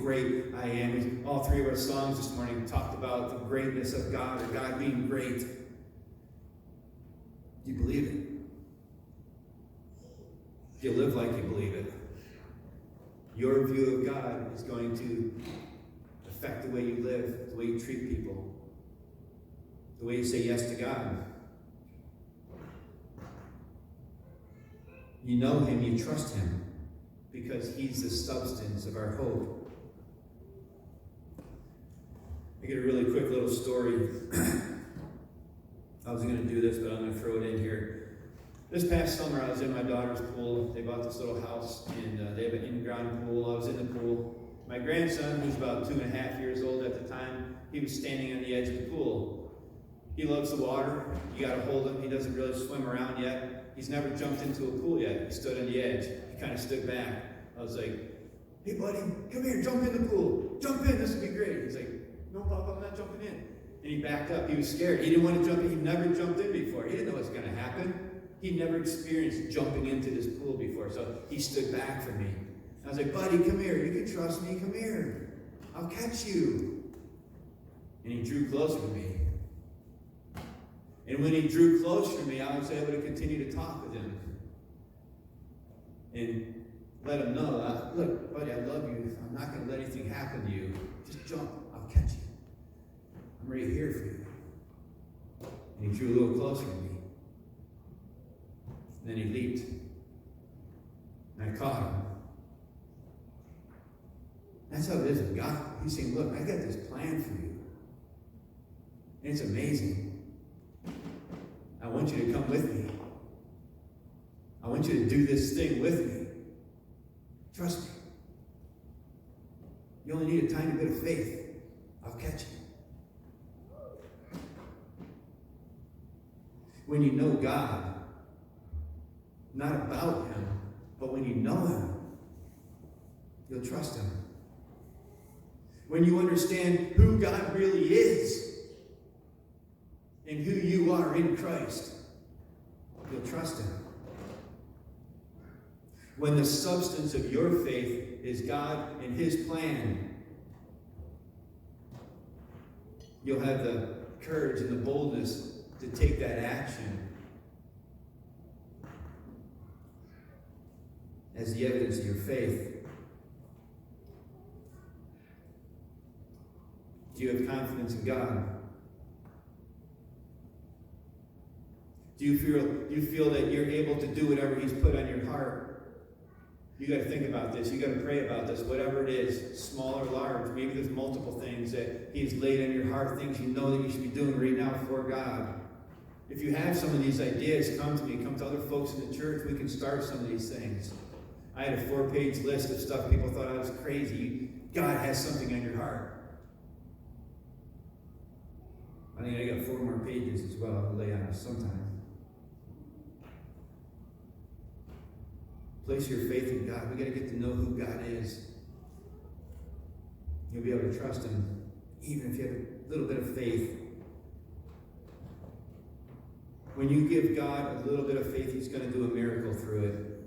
great I am. All three of our songs this morning talked about the greatness of God, or God being great. Do you believe it? Do you live like you believe it? Your view of God is going to affect the way you live, the way you treat people, the way you say yes to God. You know him, you trust him, because he's the substance of our hope. I get a really quick little story. I was going to do this, but I'm going to throw it in here. This past summer, I was in my daughter's pool. They bought this little house, and they have an in-ground pool. I was in the pool. My grandson, who's about 2.5 years old at the time, he was standing on the edge of the pool. He loves the water. You got to hold him. He doesn't really swim around yet. He's never jumped into a pool yet. He stood on the edge. He kind of stood back. I was like, "Hey, buddy, come here. Jump in the pool. Jump in. This will be great." He's like, "No, Papa, I'm not jumping in." And he backed up. He was scared. He didn't want to jump in. He never jumped in before. He didn't know what was going to happen. He'd never experienced jumping into this pool before, so he stood back from me. I was like, "Buddy, come here. You can trust me. Come here. I'll catch you." And he drew closer to me. And when he drew closer to me, I was able to continue to talk with him and let him know, "Look, buddy, I love you. I'm not going to let anything happen to you. Just jump. I'll catch you. I'm right here for you." And he drew a little closer to me. And then he leaped. And I caught him. That's how it is with God. He's saying, "Look, I got this plan for you. And it's amazing. I want you to come with me. I want you to do this thing with me. Trust me. You only need a tiny bit of faith. I'll catch you." When you know God, not about him, but when you know him, you'll trust him. When you understand who God really is and who you are in Christ, you'll trust him. When the substance of your faith is God and his plan, you'll have the courage and the boldness to take that action as the evidence of your faith. Do you have confidence in God? Do you feel that you're able to do whatever he's put on your heart? You got to think about this. You got to pray about this. Whatever it is, small or large. Maybe there's multiple things that he's laid on your heart, things you know that you should be doing right now for God. If you have some of these ideas, come to me. Come to other folks in the church. We can start some of these things. I had a 4-page list of stuff people thought I was crazy. God has something on your heart. I think I got 4 more pages as well. I'll lay on us sometime. Place your faith in God. We got to get to know who God is. You'll be able to trust him, even if you have a little bit of faith. When you give God a little bit of faith, he's going to do a miracle through it.